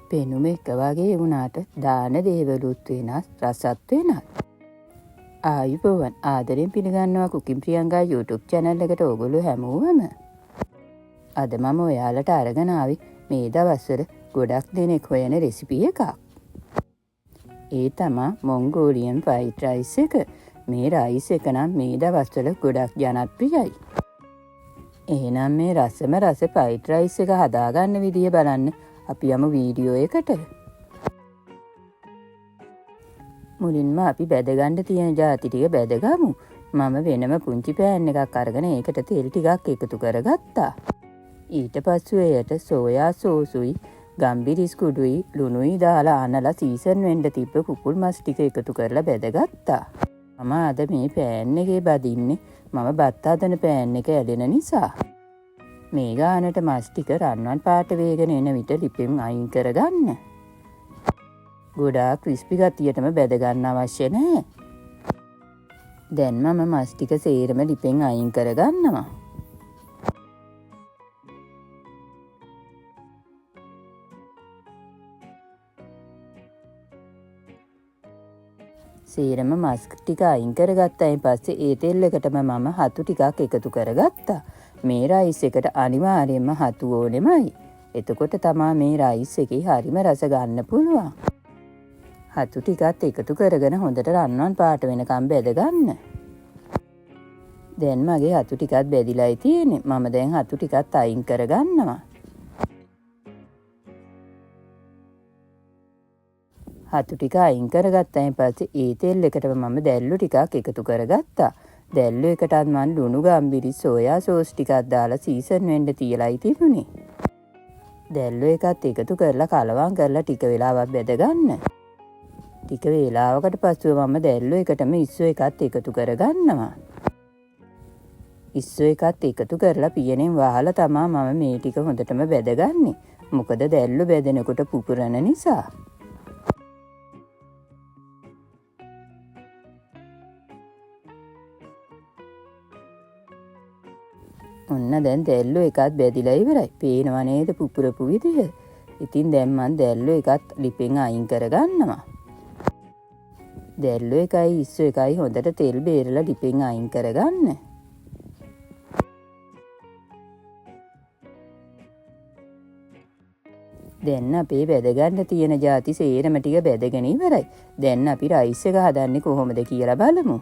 පෙනුම එක වගේ වුණාට දාන දේවලුත් වෙනස්, රසත් වෙනස්. ආයුබෝවන්, ආදරෙන් පිළිගන්නවා කුකින් ප්‍රියංගා YouTube channel එකට ඔයගොල්ලෝ හැමෝම. අද මම ඔයාලට අරගෙන ආවේ මේ දවස්වල ගොඩක් දෙනෙක් හොයන රෙසිපි එකක්. ඒ තමයි මොන්ගෝලියන් ෆ්‍රයිඩ් රයිස් එක. මේ රයිස් එක නම් මේ දවස්වල ගොඩක් ජනප්‍රියයි. එහෙනම් මේ රසම රස ෆ්‍රයිඩ් රයිස් එක හදාගන්න විදිය බලන්න අපි යමු වීඩියෝ එකට. මුලින්ම අපි බැදගන්න තියෙන ಜಾති ටික බැදගමු. මම වෙනම පුංචි පෑන් එකක් අරගෙන ඒකට තෙල් ටිකක් එකතු කරගත්තා. ඊට පස්සෙ එයට සෝයා සෝසුයි, ගම්බිරිස් කුඩුයි, ලුණුයි දාලා අනලා සීසන් වෙන්න තිබ්බ කුකුල් මස් ටික එකතු කරලා බැදගත්තා. මම අද මේ පෑන් එකේ බදින්නේ මම බත් හදන පෑන් එක ඇලෙන නිසා. මේ ගානට මස් ටික රන්වන් පාට වේගෙන එන විට ලිපෙන් අයින් කරගන්න. ගොඩාක් ක්‍රිස්පි ගතියටම බැද ගන්න අවශ්‍ය නැහැ. දැන් මම මස් ටික සේරම ලිපෙන් අයින් කරගන්නවා. සේරම මස් ටික අයින් කරගත්තායින් පස්සේ ඒ තෙල් එකටම මම හතු ටිකක් එකතු කරගත්තා. මේ රයිස් එකට අනිවාර්යයෙන්ම හතු ඕනෙමයි. එතකොට තමයි මේ රයිස් එකේ හරිම රස ගන්න පුළුවන්. හතු ටිකත් එකතු කරගෙන හොඳට රන්වන් පාට වෙනකම් බැදගන්න. දැන් මගේ හතු ටිකත් බැදිලායි තියෙන්නේ. මම දැන් හතු ටිකත් අයින් කරගන්නවා. හතු ටික අයින් කරගත්තායින් පස්සේ ඒ තෙල් එකටම මම දැල්ලු ටිකක් එකතු කරගත්තා. දැල්ලු එකටත් මම ලුණු, ගම්බිරි, සෝයා සෝස් ටිකක් දාලා සීසන් වෙන්න තියලායි තිබුණේ. දැල්ලු එකත් එකතු කරලා කලවම් කරලා ටික වෙලාවක් බැදගන්න. ටික වේලාවකට පස්සෙ මම දැල්ලු එකටම ඉස්සු එකත් එකතු කරගන්නවා. ඉස්සු එකත් එකතු කරලා පියනෙන් වහලා තමයි මම මේ ටික හොඳටම බැදගන්නේ. මොකද දැල්ලු බැදෙනකොට පුපුරන නිසා. ඔන්න දැන් දැල්ලු එකත් බැදිලා ඉවරයි. පේනවා නේද පුපුරපු විදිය? ඉතින් දැන් මම දැල්ලු එකත් ලිපෙන් අයින් කරගන්නවා. දැල්ලු එකයි ඉස්සු එකයි හොඳට තෙල් බේරලා ලිපෙන් අයින් කරගන්න. දැන් අපේ බැදගන්න තියෙන ಜಾති සේරම ටික බැදගෙන ඉවරයි. දැන් අපි රයිස් එක හදන්නේ කොහොමද කියලා බලමු.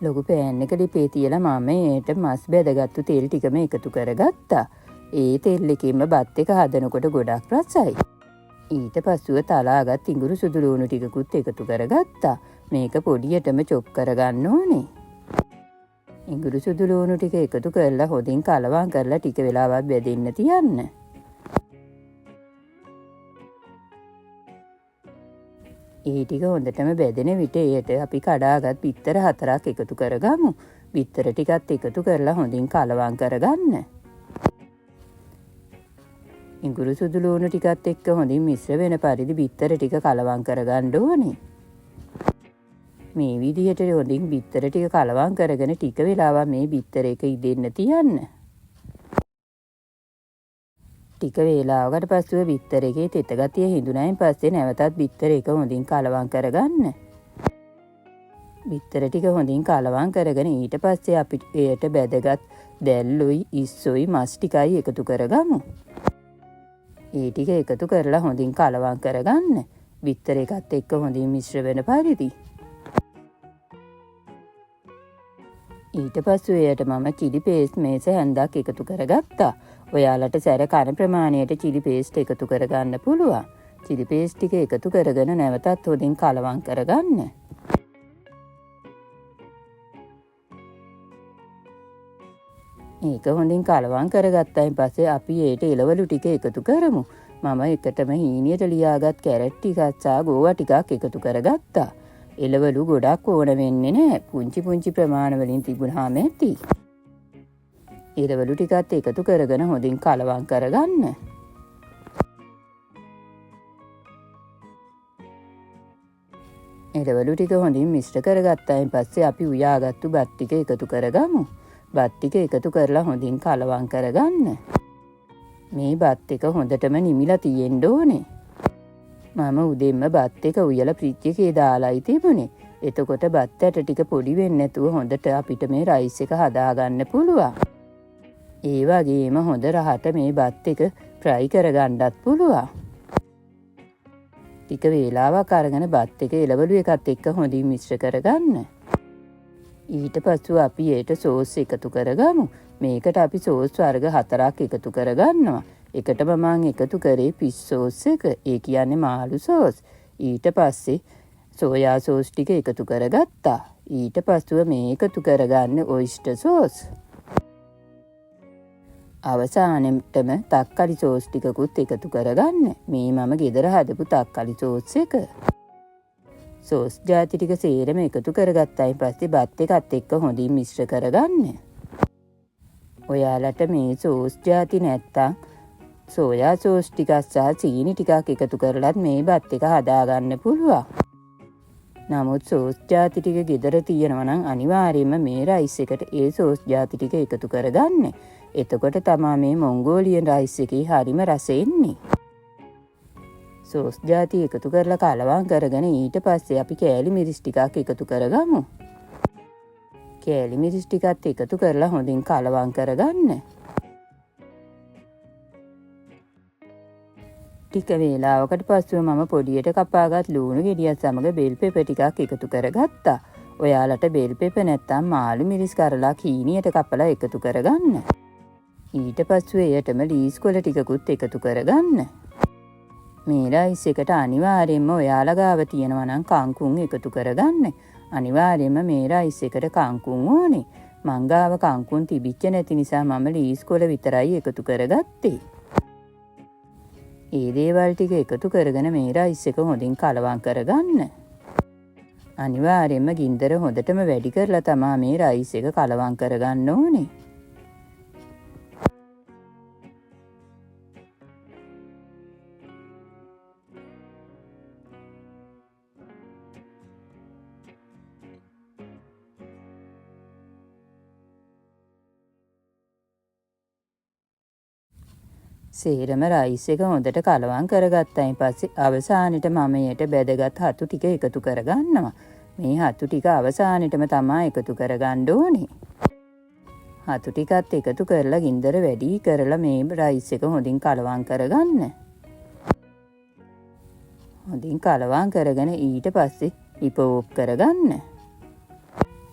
ලොකු පෑන් එක ලිපේ තියලා මම ඒට මස් බැදගත්තු තෙල් ටිකම එකතු කරගත්තා. ඒ තෙල් එකෙන්ම බත් එක හදනකොට ගොඩක් රසයි. ඊට පස්සෙ තලාගත් ඉඟුරු සුදු ලුණු ටිකකුත් එකතු කරගත්තා. මේක පොඩියටම චොප් කරගන්න ඕනේ. ඉඟුරු සුදු ලුණු ටික එකතු කරලා හොඳින් කලවම් කරලා ටික වෙලාවක් බැදෙන්න තියන්න. ඒ ටික හොඳටම බැදෙන විට එයට අපි කඩාගත් බිත්තර 4ක් එකතු කරගමු. බිත්තර ටිකත් එකතු කරලා හොඳින් කලවම් කරගන්න. ඉඟුරු සුදු ලුණු ටිකත් එක්ක හොඳින් මිශ්‍ර වෙන පරිදි බිත්තර ටික කලවම් කරගන්න ඕනේ. මේ විදිහට හොඳින් බිත්තර ටික කලවම් කරගෙන ටික වෙලාවක් මේ බිත්තර එක ඉදෙන්න තියන්න. ටික වේලාවකට පස්සෙ බිත්තර එකේ තෙත ගතිය හිඳුනායින් පස්සේ නැවතත් බිත්තර එක හොඳින් කලවම් කරගන්න. බිත්තර ටික හොඳින් කලවම් කරගෙන ඊට පස්සේ අපි එයට බැදගත් දැල්ලුයි, ඉස්සුයි, මස් ටිකයි එකතු කරගමු. ඒ ටික එකතු කරලා හොඳින් කලවම් කරගන්න. බිත්තර එකත් එක්ක හොඳින් මිශ්‍ර වෙන පරිදි. ඊට පස්සෙ එයට මම චිලි පේස්ට් මේස හැන්දක් එකතු කරගත්තා. ඔයාලට සැර කන ප්‍රමාණයට චිලි පේස්ට් එකතු කරගන්න පුළුවන්. චිලි පේස්ට් ටික එකතු කරගෙන නැවතත් හොඳින් කලවම් කරගන්න. ඒක හොඳින් කලවම් කරගත්තායින් පස්සේ අපි ඒට එළවලු ටික එකතු කරමු. මම එකටම හීනියට ලියාගත් කැරට් ටිකක් සහ ගෝවා ටිකක් එකතු කරගත්තා. එළවලු ගොඩක් ඕන වෙන්නේ නැහැ. පුංචි පුංචි ප්‍රමාණ වලින් තිබුණාම ඇති. එළවලු ටිකත් එකතු කරගෙන හොඳින් කලවම් කරගන්න. එළවලු ටික හොඳින් මිශ්‍ර කරගත්තායින් පස්සේ අපි උයාගත්තු බත් ටික එකතු කරගමු. බත් ටික එකතු කරලා හොඳින් කලවම් කරගන්න. මේ බත් එක හොඳටම නිමිලා තියෙන්න ඕනේ. මම උදෙන්ම බත් එක උයලා ෆ්‍රිජ් එකේ දාලායි තිබුණේ. එතකොට බත් ඇට ටික පොඩි වෙන්නේ නැතුව හොඳට අපිට මේ රයිස් එක හදාගන්න පුළුවන්. ඒ වගේම හොඳ රහට මේ බත් එක ෆ්‍රයි කරගන්නත් පුළුවන්. ටික වේලාවක් අරගෙන බත් එක එළවලු එකත් එක්ක හොඳින් මිශ්‍ර කරගන්න. ඊට පස්සෙ අපි ඒට සෝස් එකතු කරගමු. මේකට අපි සෝස් වර්ග 4ක් එකතු කරගන්නවා. එකටම මම එකතු කරේ ෆිෂ් සෝස් එක. ඒ කියන්නේ මාළු සෝස්. ඊට පස්සේ සෝයා සෝස් ටික එකතු කරගත්තා. ඊට පස්සෙ මේ එකතු කරගන්න ඔයිස්ටර් සෝස්. අවසානෙටම තක්කාලි සෝස් ටිකකුත් එකතු කරගන්න. මේ මම ගෙදර හදපු තක්කාලි සෝස් එක. සෝස් ජාති ටික සේරම එකතු කරගත්තායින් පස්සේ බත් එකත් එක්ක හොඳින් මිශ්‍ර කරගන්න. ඔයාලට මේ සෝස් ජාති නැත්තම් සෝයා සෝස් ටිකක් සහ සීනි ටිකක් එකතු කරලත් මේ බත් එක හදාගන්න පුළුවන්. නමුත් සෝස් ජාති ටික ගෙදර තියෙනවා නම් අනිවාර්යයෙන්ම මේ රයිස් එකට ඒ සෝස් ජාති ටික එකතු කරගන්න. එතකොට තමයි මේ මොංගෝලියන් රයිස් එකේ හරිම රස එන්නේ. සෝස් ජාති එකතු කරලා කලවම් කරගෙන ඊට පස්සේ අපි කෑලි මිරිස් ටිකක් එකතු කරගමු. කෑලි මිරිස් ටිකත් එකතු කරලා හොඳින් කලවම් කරගන්න. ටික වේලාවකට පස්සෙ මම පොඩියට කපාගත් ලුණු ගෙඩියත් සමග බෙල් පෙපර් ටිකක් එකතු කරගත්තා. ඔයාලට බෙල් පෙපර් නැත්තම් මාළු මිරිස් කරලා කීනියට කපලා එකතු කරගන්න. ඊට පස්සෙ එයටම ලීස් කොළ ටිකකුත් එකතු කරගන්න. මේ රයිස් එකට අනිවාර්යයෙන්ම ඔයාලා ගාව තියෙනවා නම් කංකුම් එකතු කරගන්න. අනිවාර්යයෙන්ම මේ රයිස් එකට කංකුම් ඕනේ. මං ගාව කංකුම් තිබිච්ච නැති නිසා මම ලීස් කොළ විතරයි එකතු කරගත්තේ. ඒ දේවල් ටික එකතු කරගෙන මේ රයිස් එක හොඳින් කලවම් කරගන්න. අනිවාර්යයෙන්ම ගින්දර හොඳටම වැඩි කරලා තමයි මේ රයිස් එක කලවම් කරගන්න ඕනේ. සේරම රයිස් එක හොඳට කලවම් කරගත්තයින් පස්සේ අවසානෙට මම එයට බැදගත් හතු ටික එකතු කරගන්නවා. මේ හතු ටික අවසානෙටම තමයි එකතු කරගන්න ඕනේ. හතු ටිකත් එකතු කරලා ගින්දර වැඩි කරලා මේ රයිස් එක හොඳින් කලවම් කරගන්න. හොඳින් කලවම් කරගෙන ඊට පස්සේ ඉපෝප් කරගන්න.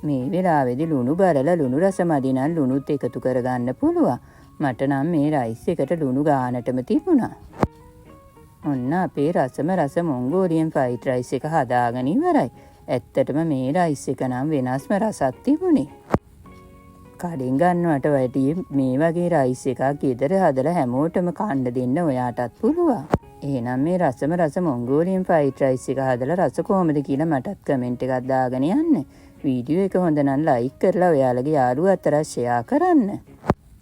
මේ වෙලාවේදී ලුණු බරලා ලුණු රස මදි නම් ලුණුත් එකතු කරගන්න පුළුවන්. මට නම් මේ රයිස් එකට ලුණු ගානටම තිබුණා. ඔන්න අපේ රසම රස මොංගෝලියන් ෆ්‍රයිඩ් රයිස් එක හදාගෙන ඉවරයි. ඇත්තටම මේ රයිස් එක නම් වෙනස්ම රසක් තිබුණේ. කඩෙන් ගන්නවට වැඩිය මේ වගේ රයිස් එකක් ගෙදර හදලා හැමෝටම කන්න දෙන්න ඔයාටත් පුළුවන්. එහෙනම් මේ රසම රස මොංගෝලියන් ෆ්‍රයිඩ් රයිස් එක හදලා රස කොහමද කියලා මටත් කමෙන්ට් එකක් දාගෙන යන්න. වීඩියෝ එක හොඳ නම් ලයික් කරලා ඔයාලගේ යාළුවෝ අතරට ෂෙයා කරන්න.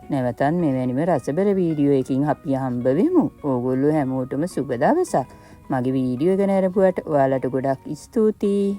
නැවතත් මෙවැනිම රසබර වීඩියෝ එකකින් අපි හම්බ වෙමු. ඕගොල්ලෝ හැමෝටම සුබ දවසක්. මගේ වීඩියෝ එක නරඹුවට ඔයාලට ගොඩක් ස්තුතියි.